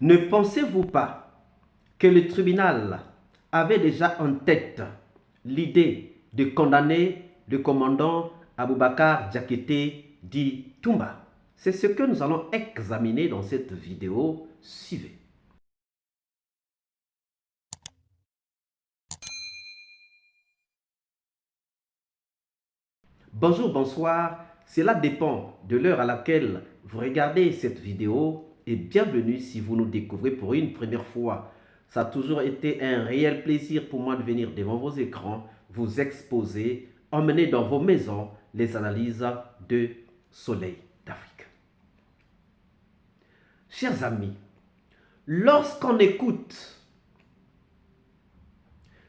Ne pensez-vous pas que le tribunal avait déjà en tête l'idée de condamner le commandant Aboubakar Diakité dit Toumba? C'est ce que nous allons examiner dans cette vidéo. Suivez. Bonjour, bonsoir, cela dépend de l'heure à laquelle vous regardez cette vidéo et bienvenue si vous nous découvrez pour une première fois. Ça a toujours été un réel plaisir pour moi de venir devant vos écrans, vous exposer, emmener dans vos maisons les analyses de Soleil d'Afrique. Chers amis, lorsqu'on écoute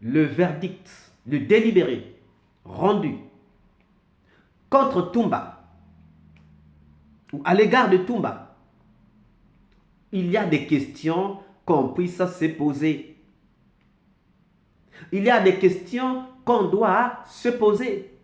le verdict, le délibéré rendu contre Toumba, ou à l'égard de Toumba, il y a des questions qu'on puisse se poser. Il y a des questions qu'on doit se poser.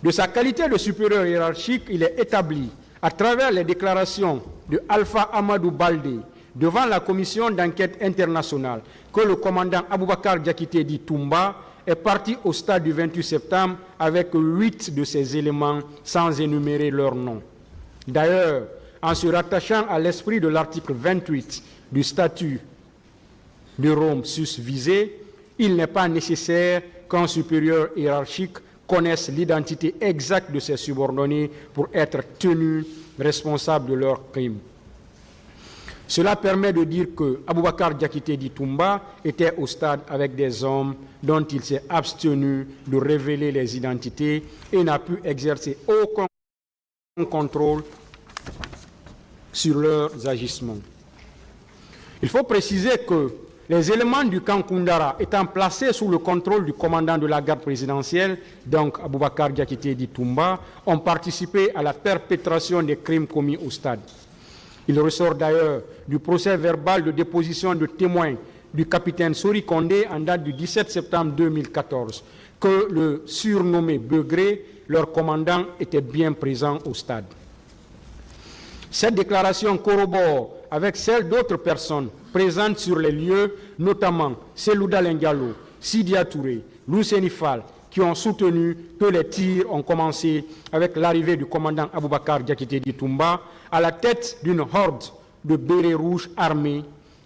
De sa qualité de supérieur hiérarchique, il est établi, à travers les déclarations de Alpha Amadou Baldé devant la commission d'enquête internationale, que le commandant Aboubakar Diakité dit Toumba est parti au stade du 28 septembre avec 8 de ces éléments sans énumérer leurs noms. D'ailleurs, en se rattachant à l'esprit de l'article 28 du statut de Rome susvisé, il n'est pas nécessaire qu'un supérieur hiérarchique connaisse l'identité exacte de ses subordonnés pour être tenus responsables de leurs crimes. Cela permet de dire que Aboubakar Diakité dit Toumba était au stade avec des hommes dont il s'est abstenu de révéler les identités et n'a pu exercer aucun contrôle sur leurs agissements. Il faut préciser que les éléments du camp Koundara étant placés sous le contrôle du commandant de la garde présidentielle, donc Aboubakar Diakité dit Toumba, ont participé à la perpétration des crimes commis au stade. Il ressort d'ailleurs du procès verbal de déposition de témoins du capitaine Sori Kondé en date du 17 septembre 2014 que le surnommé Begré, leur commandant, était bien présent au stade. Cette déclaration corrobore avec celle d'autres personnes présentes sur les lieux, notamment Selouda Lengalo, Sidia Touré, Lousseni Fall, qui ont soutenu que les tirs ont commencé avec l'arrivée du commandant Aboubakar Diakité dit Toumba à la tête d'une horde de bérets rouges armés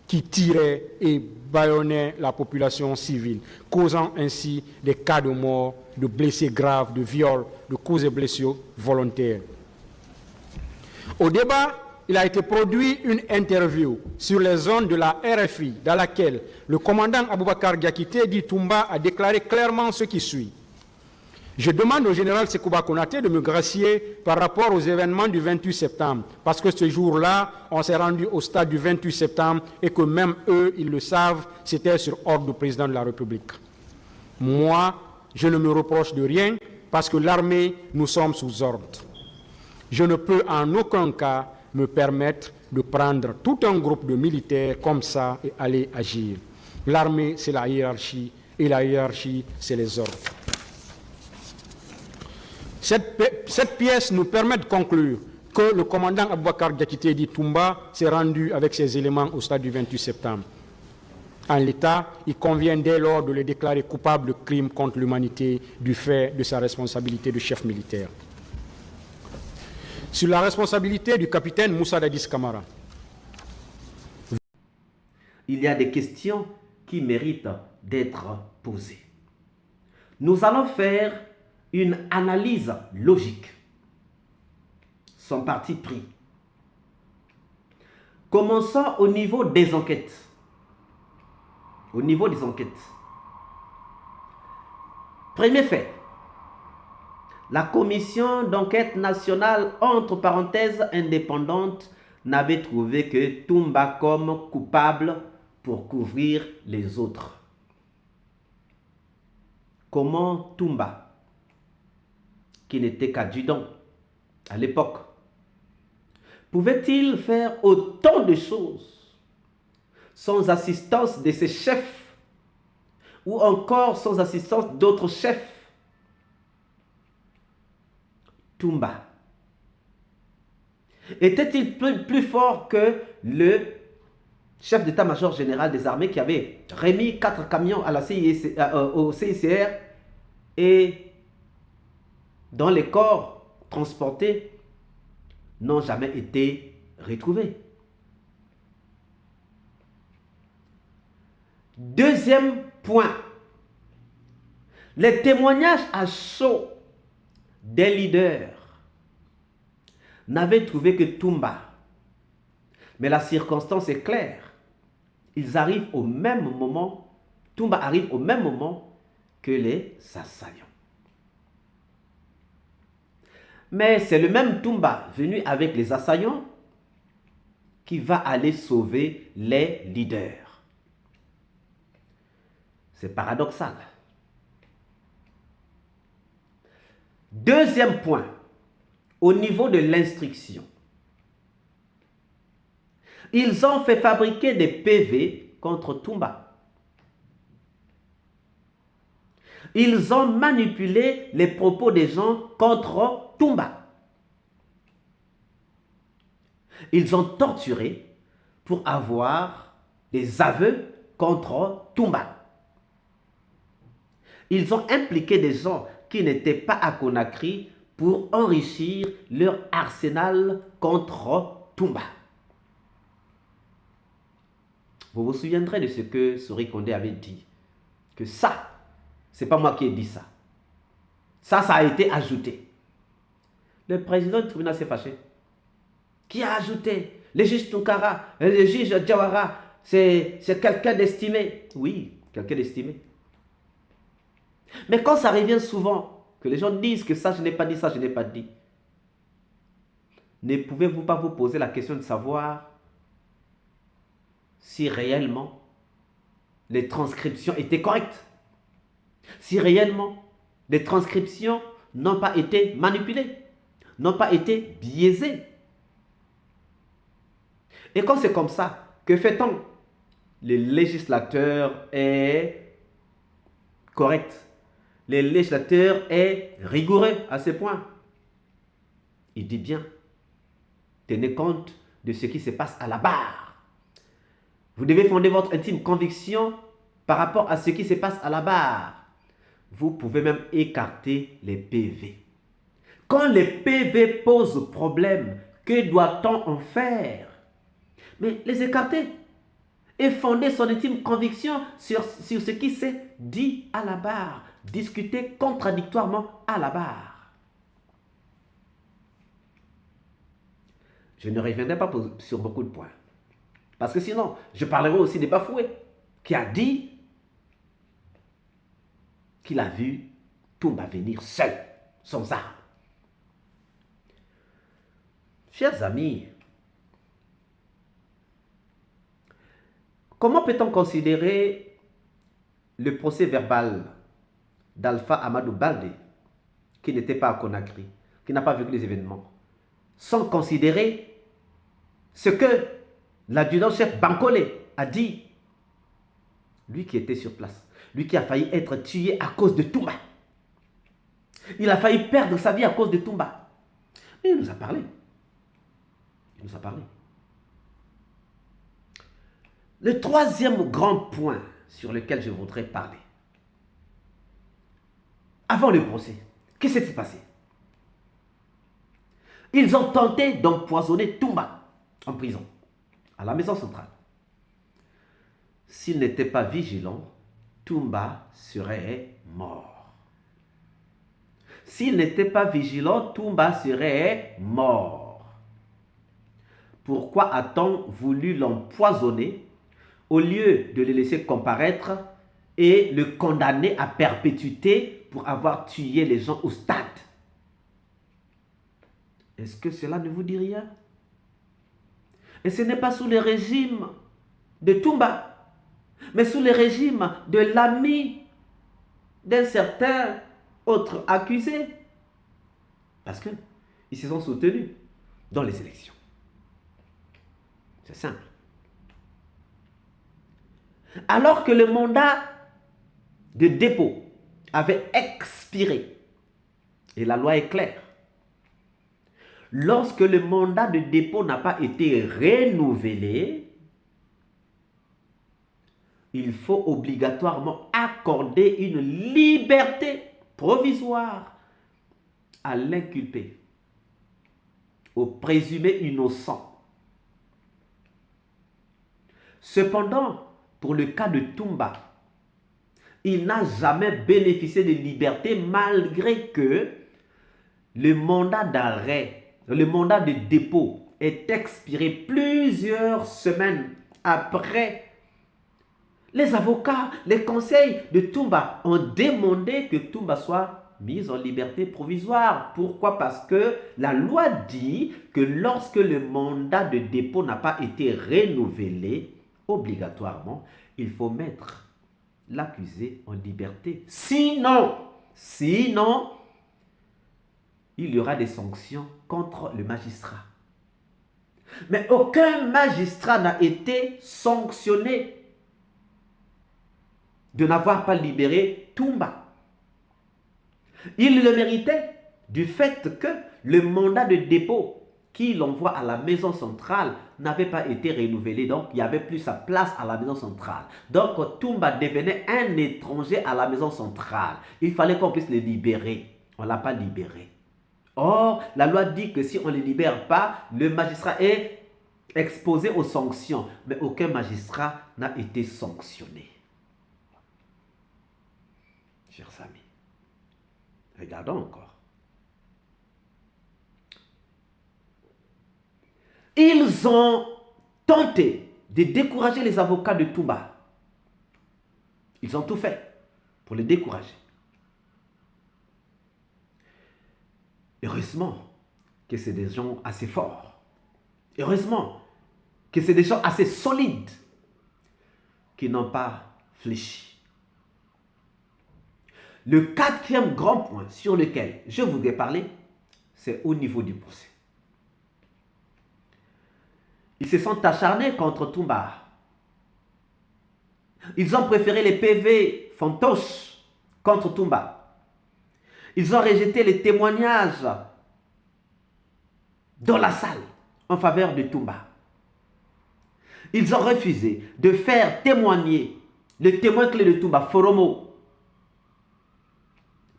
qui tiraient et bâillonnaient la population civile, causant ainsi des cas de mort, de blessés graves, de viols, de coups et blessures volontaires. Au débat, il a été produit une interview sur les zones de la RFI dans laquelle le commandant Aboubakar Diakité dit Toumba a déclaré clairement ce qui suit. Je demande au général Sekouba Konaté de me gracier par rapport aux événements du 28 septembre, parce que ce jour-là, on s'est rendu au stade du 28 septembre et que même eux, ils le savent, c'était sur ordre du président de la République. Moi, je ne me reproche de rien parce que l'armée, nous sommes sous ordre. Je ne peux en aucun cas me permettre de prendre tout un groupe de militaires comme ça et aller agir. L'armée, c'est la hiérarchie et la hiérarchie, c'est les ordres. Cette pièce nous permet de conclure que le commandant Aboubakar Diakité dit Toumba s'est rendu avec ses éléments au stade du 28 septembre. En l'état, il convient dès lors de le déclarer coupable de crimes contre l'humanité du fait de sa responsabilité de chef militaire. Sur la responsabilité du capitaine Moussa Dadis Camara. Il y a des questions qui méritent d'être posées. Nous allons faire une analyse logique. Son parti pris. Commençons au niveau des enquêtes. Au niveau des enquêtes. Premier fait. La commission d'enquête nationale, entre parenthèses indépendante, n'avait trouvé que Toumba comme coupable pour couvrir les autres. Comment Toumba, qui n'était qu'adjudant à l'époque, pouvait-il faire autant de choses sans assistance de ses chefs ou encore sans assistance d'autres chefs? Toumba était-il plus fort que le chef d'état-major général des armées, qui avait remis 4 camions à la au CICR, et dont les corps transportés n'ont jamais été retrouvés. Deuxième point, les témoignages à chaud des leaders n'avaient trouvé que Toumba. Mais la circonstance est claire. Ils arrivent au même moment, Toumba arrive au même moment que les assaillants. Mais c'est le même Toumba venu avec les assaillants qui va aller sauver les leaders. C'est paradoxal. Deuxième point, au niveau de l'instruction. Ils ont fait fabriquer des PV contre Toumba. Ils ont manipulé les propos des gens contre Toumba. Ils ont torturé pour avoir des aveux contre Toumba. Ils ont impliqué des gens qui n'étaient pas à Conakry pour enrichir leur arsenal contre Toumba. Vous vous souviendrez de ce que Sori Kondé avait dit. Que ça, c'est pas moi qui ai dit ça. Ça a été ajouté. Le président du tribunal s'est fâché. Qui a ajouté? Le juge Toukara, le juge Diawara, c'est quelqu'un d'estimé. Oui, quelqu'un d'estimé. Mais quand ça revient souvent, que les gens disent que ça je n'ai pas dit, ça je n'ai pas dit, ne pouvez-vous pas vous poser la question de savoir si réellement les transcriptions étaient correctes? Si réellement les transcriptions n'ont pas été manipulées, n'ont pas été biaisées? Et quand c'est comme ça, que fait-on? Le législateur est correct. Le législateur est rigoureux à ce point. Il dit bien, tenez compte de ce qui se passe à la barre. Vous devez fonder votre intime conviction par rapport à ce qui se passe à la barre. Vous pouvez même écarter les PV. Quand les PV posent problème, que doit-on en faire? Mais les écarter et fonder son intime conviction sur ce qui s'est dit à la barre. Discuter contradictoirement à la barre. Je ne reviendrai pas sur beaucoup de points. Parce que sinon, je parlerai aussi de Bafoué, qui a dit qu'il a vu Toumba venir seul, sans arme. Chers amis, comment peut-on considérer le procès verbal d'Alpha Amadou Baldé, qui n'était pas à Conakry, qui n'a pas vécu les événements, sans considérer ce que l'adjudant-chef Bankole a dit, lui qui était sur place, lui qui a failli être tué à cause de Toumba. Il a failli perdre sa vie à cause de Toumba. Et il nous a parlé. Il nous a parlé. Le troisième grand point sur lequel je voudrais parler, avant le procès, qu'est-ce qui s'est passé? Ils ont tenté d'empoisonner Toumba en prison, à la maison centrale. S'ils n'étaient pas vigilants, Toumba serait mort. S'ils n'étaient pas vigilants, Toumba serait mort. Pourquoi a-t-on voulu l'empoisonner au lieu de le laisser comparaître et le condamner à perpétuité pour avoir tué les gens au stade? Est-ce que cela ne vous dit rien? Et ce n'est pas sous le régime de Toumba, mais sous le régime de l'ami d'un certain autre accusé. Parce qu'ils se sont soutenus dans les élections. C'est simple. Alors que le mandat de dépôt avait expiré, et la loi est claire, lorsque le mandat de dépôt n'a pas été renouvelé, il faut obligatoirement accorder une liberté provisoire à l'inculpé, au présumé innocent. Cependant, pour le cas de Toumba, il n'a jamais bénéficié de liberté malgré que le mandat d'arrêt, le mandat de dépôt est expiré plusieurs semaines après. Les avocats, les conseils de Toumba ont demandé que Toumba soit mis en liberté provisoire. Pourquoi? Parce que la loi dit que lorsque le mandat de dépôt n'a pas été renouvelé, obligatoirement, il faut mettre l'accusé en liberté. Sinon, il y aura des sanctions contre le magistrat. Mais aucun magistrat n'a été sanctionné de n'avoir pas libéré Toumba. Il le méritait du fait que le mandat de dépôt qu'il envoie à la maison centrale n'avait pas été renouvelé. Donc, il n'y avait plus sa place à la maison centrale. Donc, Toumba devenait un étranger à la maison centrale. Il fallait qu'on puisse le libérer. On ne l'a pas libéré. Or, la loi dit que si on ne le libère pas, le magistrat est exposé aux sanctions. Mais aucun magistrat n'a été sanctionné. Chers amis, regardons encore. Ils ont tenté de décourager les avocats de Toumba. Ils ont tout fait pour les décourager. Heureusement que c'est des gens assez forts. Heureusement que c'est des gens assez solides qui n'ont pas fléchi. Le quatrième grand point sur lequel je voudrais parler, c'est au niveau du procès. Ils se sont acharnés contre Toumba. Ils ont préféré les PV fantoches contre Toumba. Ils ont rejeté les témoignages dans la salle en faveur de Toumba. Ils ont refusé de faire témoigner le témoin clé de Toumba, Foromo.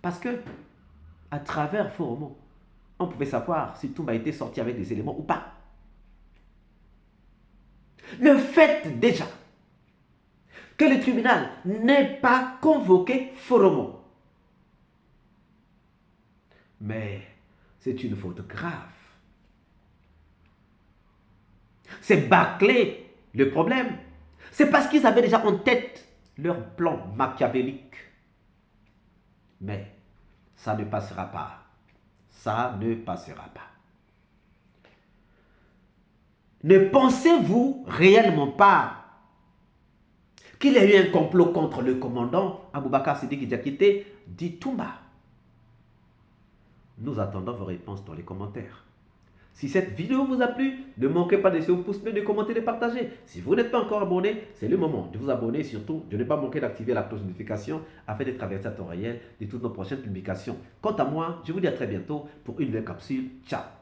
Parce que, à travers Foromo, on pouvait savoir si Toumba était sorti avec des éléments ou pas. Le fait déjà que le tribunal n'ait pas convoqué Foromo, mais c'est une faute grave. C'est bâcler le problème. C'est parce qu'ils avaient déjà en tête leur plan machiavélique. Mais ça ne passera pas. Ça ne passera pas. Ne pensez-vous réellement pas qu'il y a eu un complot contre le commandant Aboubakar Sidiki Diakité dit Toumba? Nous attendons vos réponses dans les commentaires. Si cette vidéo vous a plu, ne manquez pas de laisser un pouce bleu, de commenter, de partager. Si vous n'êtes pas encore abonné, c'est le moment de vous abonner et surtout de ne pas manquer d'activer la cloche de notification afin d'être averti à temps réel de toutes nos prochaines publications. Quant à moi, je vous dis à très bientôt pour une nouvelle capsule. Ciao!